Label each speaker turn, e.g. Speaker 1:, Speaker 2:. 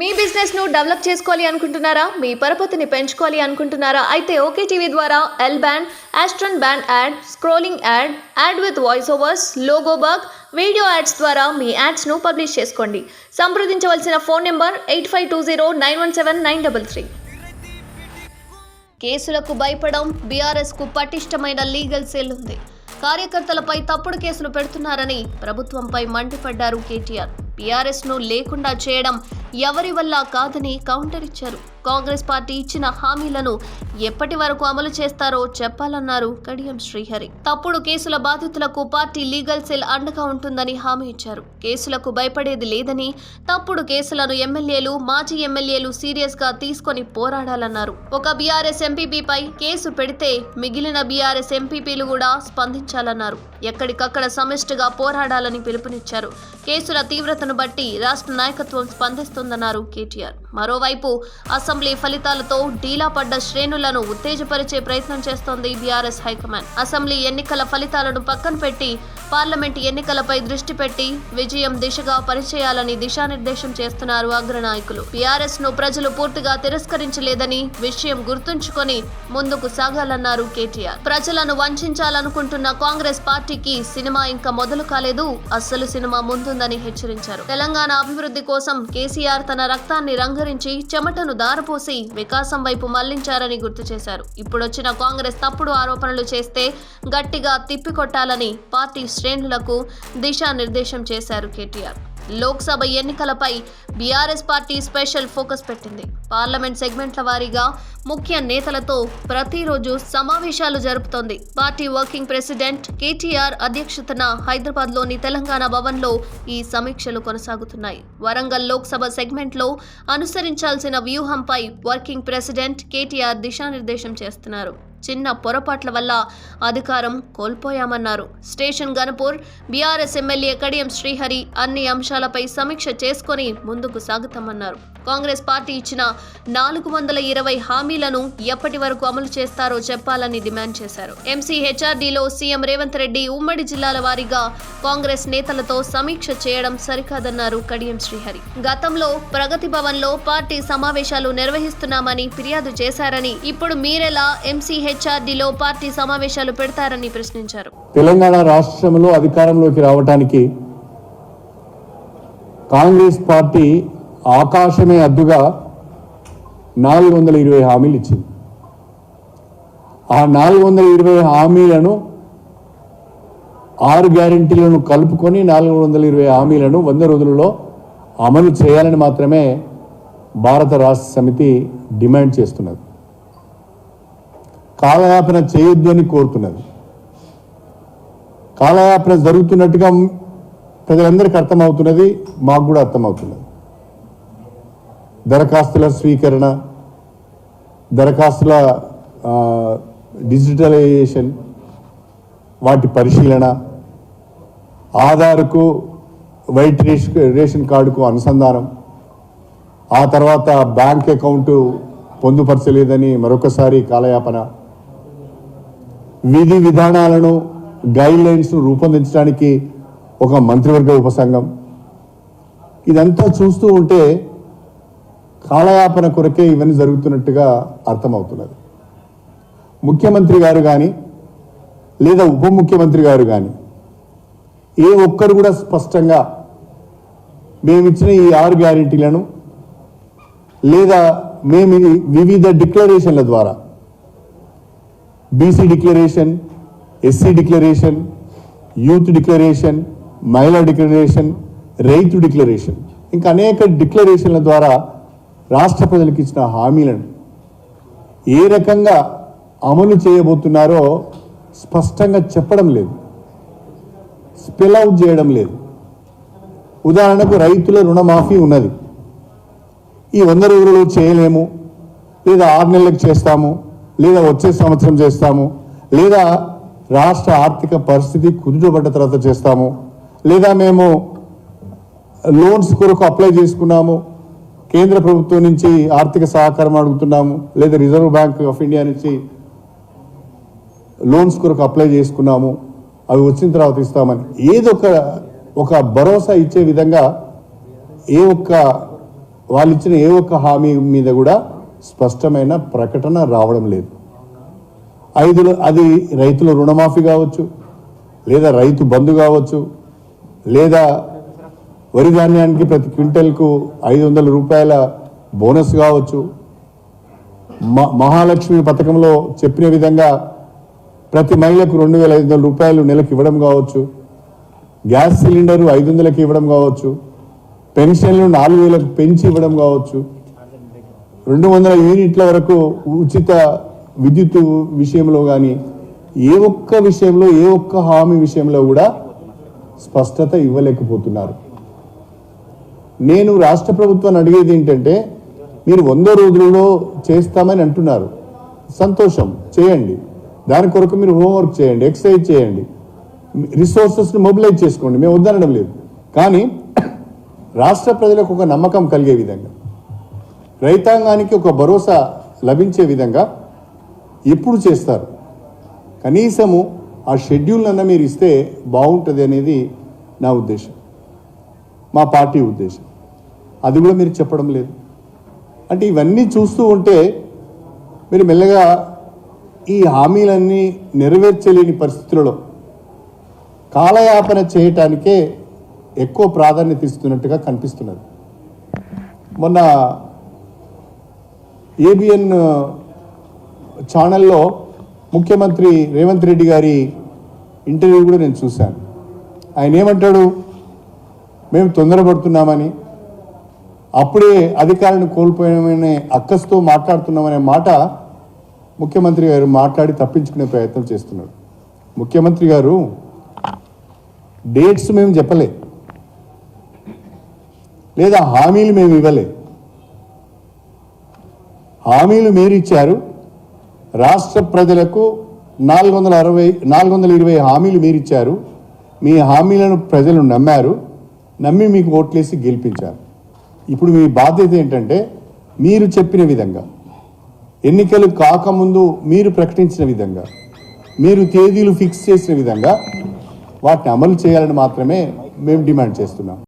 Speaker 1: మీ business ను develop చేసుకోవాలి అనుకుంటున్నారా? మీ పరపతిని పెంచుకోవాలి అనుకుంటున్నారా? అయితే ఓకే టీవీ ద్వారా L band, aston band ad, scrolling ad, ad with voice overs, logo bug, video ads ద్వారా మీ యాడ్స్ ను పబ్లిష్ చేసుకోండి. సంప్రదించవలసిన ఫోన్ నెంబర్ 8520917933. కేసులకు భయపడం బీఆర్ఎస్ కు పటిష్టమైన లీగల్ సెల్ ఉంది. కార్యకర్తలపై తప్పుడు కేసులు పెడుతున్నారని ప్రభుత్వంపై మండిపడ్డారు కేటీఆర్. బీఆర్ఎస్ ను లేకుండా చేయడం ఎవరి వల్ల కాదని కౌంటర్ ఇచ్చారు. కాంగ్రెస్ పార్టీ ఇచ్చిన హామీలను ఎప్పటి వరకు అమలు చేస్తారో చెప్పాలన్నారు కడియం శ్రీహరి. తప్పుడు కేసుల బాధితులకు పార్టీ లీగల్ సెల్ అండగా ఉంటుందని హామీ ఇచ్చారు. కేసులకు భయపడేది లేదని, తప్పుడు కేసులను ఎమ్మెల్యేలు, మాజీ ఎమ్మెల్యేలు సీరియస్ గా తీసుకొని పోరాడాలన్నారు. ఒక బీఆర్ఎస్ ఎంపీపీపై కేసు పెడితే మిగిలిన బీఆర్ఎస్ ఎంపీపీలు కూడా స్పందించాలన్నారు. ఎక్కడికక్కడ సమిష్టిగా పోరాడాలని పిలుపునిచ్చారు. కేసుల తీవ్రతను బట్టి రాష్ట్ర నాయకత్వం స్పందిస్తుందన్నారు కేటీఆర్. మరోవైపు అసెంబ్లీ ఫలితాలతో డీలా పడ్డ శ్రేణులను ఉత్తేజపరిచే ప్రయత్నం చేస్తోంది బీఆర్ఎస్ హైకమాండ్. అసెంబ్లీ ఎన్నికల ఫలితాలను పక్కన పెట్టి పార్లమెంట్ ఎన్నికలపై దృష్టి పెట్టి విజయం దిశగా పనిచేయాలని దిశానిర్దేశం చేస్తున్నారు అగ్రనాయకులు. బీఆర్ఎస్ ను ప్రజలు పూర్తిగా తిరస్కరించలేదని విషయం గుర్తుంచుకొని ముందుకు సాగాలన్నారు కేటీఆర్. ప్రజలను వంచాలనుకుంటున్న కాంగ్రెస్ పార్టీకి సినిమా ఇంకా మొదలు కాలేదు, అస్సలు సినిమా ముందుందని హెచ్చరించారు. తెలంగాణ అభివృద్ధి కోసం కేసీఆర్ తన రక్తాన్ని రంగరించి చెమటను దారపోసి వికాసం వైపు మళ్లించారని గుర్తు చేశారు. ఇప్పుడొచ్చిన కాంగ్రెస్ తప్పుడు ఆరోపణలు చేస్తే గట్టిగా తిప్పికొట్టాలని పార్టీ శ్రేణులకు దిశానిర్దేశం చేశారు కేటీఆర్. లోక్సభ ఎన్నికలపై బీఆర్ఎస్ పార్టీ స్పెషల్ ఫోకస్ పెట్టింది. పార్లమెంట్ సెగ్మెంట్ల వారీగా ముఖ్య నేతలతో ప్రతిరోజు సమావేశాలు జరుపుతోంది. పార్టీ వర్కింగ్ ప్రెసిడెంట్ కేటీఆర్ అధ్యక్షతన హైదరాబాద్లోని తెలంగాణ భవన్లో ఈ సమీక్షలు కొనసాగుతున్నాయి. వరంగల్ లోక్సభ సెగ్మెంట్లో అనుసరించాల్సిన వ్యూహంపై వర్కింగ్ ప్రెసిడెంట్ కేటీఆర్ దిశానిర్దేశం చేస్తున్నారు. చిన్న పొరపాట్ల వల్ల అధికారం కోల్పోయామన్నారు. Station Ghanpur BRS MLA Kadiyam Srihari అన్ని అంశాలపై సమీక్ష చేసుకుని ముందుకు సాగుతామన్నారు. కాంగ్రెస్ పార్టీ ఇచ్చిన 420 హామీలను ఎప్పటి వరకు అమలు చేస్తారో చెప్పాలని డిమాండ్ చేశారు. ఎంసీహెచ్ఆర్డీలో సీఎం రేవంత్ రెడ్డి ఉమ్మడి జిల్లాల వారీగా కాంగ్రెస్ నేతలతో సమీక్ష చేయడం సరికాదన్నారు కడియం శ్రీహరి. గతంలో ప్రగతి భవన్లో పార్టీ సమావేశాలు నిర్వహిస్తున్నామని ఫిర్యాదు చేశారని, ఇప్పుడు మీరెలా ఎంసీహెచ్ఆర్డీలో పార్టీ సమావేశాలు పెడతారని ప్రశ్నించారు.
Speaker 2: తెలంగాణ రాష్ట్రంలో అధికారంలోకి రావడానికి కాంగ్రెస్ పార్టీ ఆకాశమే అద్దుగా 420 హామీలు ఇచ్చింది. ఆ 420 హామీలను 6 గ్యారెంటీలను కలుపుకొని 420 హామీలను 100 రోజులలో అమలు చేయాలని మాత్రమే భారత రాష్ట్ర సమితి డిమాండ్ చేస్తున్నది. కాలయాపన చేయొద్దు అని కోరుతున్నది. కాలయాపన జరుగుతున్నట్టుగా ప్రజలందరికీ అర్థమవుతున్నది, మాకు కూడా అర్థమవుతున్నది. దరఖాస్తుల స్వీకరణ, దరఖాస్తుల డిజిటలైజేషన్, వాటి పరిశీలన, ఆధార్కు వైట్ రేషన్ కార్డుకు అనుసంధానం, ఆ తర్వాత బ్యాంక్ అకౌంటు పొందుపరచలేదని మరొకసారి కాలయాపన, విధి విధానాలను గైడ్ లైన్స్ రూపొందించడానికి ఒక మంత్రివర్గ ఉపసంఘం, ఇదంతా చూస్తూ ఉంటే కాలయాపన కొరకే ఇవన్నీ జరుగుతున్నట్టుగా అర్థమవుతున్నది. ముఖ్యమంత్రి గారు కానీ లేదా ఉప ముఖ్యమంత్రి గారు కానీ ఏ ఒక్కరు కూడా స్పష్టంగా మేమిచ్చిన ఈ 6 గ్యారెంటీలను లేదా మేము వివిధ డిక్లరేషన్ల ద్వారా BC declaration, SC declaration, youth declaration, మహిళా డిక్లరేషన్, రైతు డిక్లరేషన్, ఇంకా అనేక డిక్లరేషన్ల ద్వారా రాష్ట్ర ప్రజలకు ఇచ్చిన హామీలను ఏ రకంగా అమలు చేయబోతున్నారో స్పష్టంగా చెప్పడం లేదు, స్పెల్ అవుట్ చేయడం లేదు. ఉదాహరణకు రైతుల రుణమాఫీ ఉన్నది. ఈ 100 రోజులలో చేయలేము, లేదా 6 నెలలకు చేస్తాము, లేదా వచ్చే సంవత్సరం చేస్తాము, లేదా రాష్ట్ర ఆర్థిక పరిస్థితి కుదుటపడ్డ తర్వాత చేస్తాము, లేదా మేము లోన్స్ కొరకు అప్లై చేసుకున్నాము, కేంద్ర ప్రభుత్వం నుంచి ఆర్థిక సహకారం అడుగుతున్నాము, లేదా రిజర్వ్ బ్యాంక్ ఆఫ్ ఇండియా నుంచి లోన్స్ కొరకు అప్లై చేసుకున్నాము, అవి వచ్చిన తర్వాత ఇస్తామని ఏదో ఒక భరోసా ఇచ్చే విధంగా ఏ ఒక్క వాళ్ళు ఇచ్చిన ఏ ఒక్క హామీ మీద కూడా స్పష్టమైన ప్రకటన రావడం లేదు. అది రైతుల రుణమాఫీ కావచ్చు, లేదా రైతు బంధు కావచ్చు, లేదా వరి ధాన్యానికి ప్రతి క్వింటల్కు 500 రూపాయల బోనస్ కావచ్చు, మహాలక్ష్మి పథకంలో చెప్పిన విధంగా ప్రతి మహిళకు 2500 రూపాయలు నెలకు ఇవ్వడం కావచ్చు, గ్యాస్ సిలిండరు 500కి ఇవ్వడం కావచ్చు, పెన్షన్లు 4000కు పెంచి ఇవ్వడం కావచ్చు, 200 యూనిట్ల వరకు ఉచిత విద్యుత్ విషయంలో కానీ ఏ ఒక్క విషయంలో ఏ ఒక్క హామీ విషయంలో కూడా స్పష్టత ఇవ్వలేకపోతున్నారు. నేను రాష్ట్ర ప్రభుత్వాన్ని అడిగేది ఏంటంటే, మీరు 100 రోజులలో చేస్తామని అంటున్నారు, సంతోషం, చేయండి. దాని కొరకు మీరు హోంవర్క్ చేయండి, ఎక్సర్సైజ్ చేయండి, రిసోర్సెస్ని మొబిలైజ్ చేసుకోండి, మేము వద్దనడం లేదు. కానీ రాష్ట్ర ప్రజలకు ఒక నమ్మకం కలిగే విధంగా, రైతాంగానికి ఒక భరోసా లభించే విధంగా ఎప్పుడు చేస్తారు? కనీసము ఆ షెడ్యూల్ అన్న మీరు ఇస్తే బాగుంటుంది అనేది నా ఉద్దేశం, మా పార్టీ ఉద్దేశం. అది కూడా మీరు చెప్పడం లేదు. అంటే ఇవన్నీ చూస్తూ ఉంటే మీరు మెల్లగా ఈ హామీలన్నీ నెరవేర్చలేని పరిస్థితులలో కాలయాపన చేయటానికే ఎక్కువ ప్రాధాన్యత ఇస్తున్నట్టుగా కనిపిస్తున్నది. మొన్న ఏబిఎన్ ఛానల్లో ముఖ్యమంత్రి రేవంత్ రెడ్డి గారి ఇంటర్వ్యూ కూడా నేను చూశాను. ఆయన ఏమంటాడు, మేము తొందరపడుతున్నామని, అప్పుడే అధికారాన్ని కోల్పోయామనే అక్కస్తో మాట్లాడుతున్నామనే మాట ముఖ్యమంత్రి గారు మాట్లాడి తప్పించుకునే ప్రయత్నం చేస్తున్నాడు. ముఖ్యమంత్రి గారు డేట్స్ మేము చెప్పలే, లేదా హామీలు మేము ఇవ్వలే. హామీలు మీరు ఇచ్చారు. రాష్ట్ర ప్రజలకు 420 హామీలు మీరు ఇచ్చారు. మీ హామీలను ప్రజలు నమ్మారు, నమ్మి మీకు ఓట్లేసి గెలిపించారు. ఇప్పుడు మీ బాధ్యత ఏంటంటే, మీరు చెప్పిన విధంగా, ఎన్నికలు కాకముందు మీరు ప్రకటించిన విధంగా, మీరు తేదీలు ఫిక్స్ చేసిన విధంగా వాటిని అమలు చేయాలని మాత్రమే మేము డిమాండ్ చేస్తున్నాం.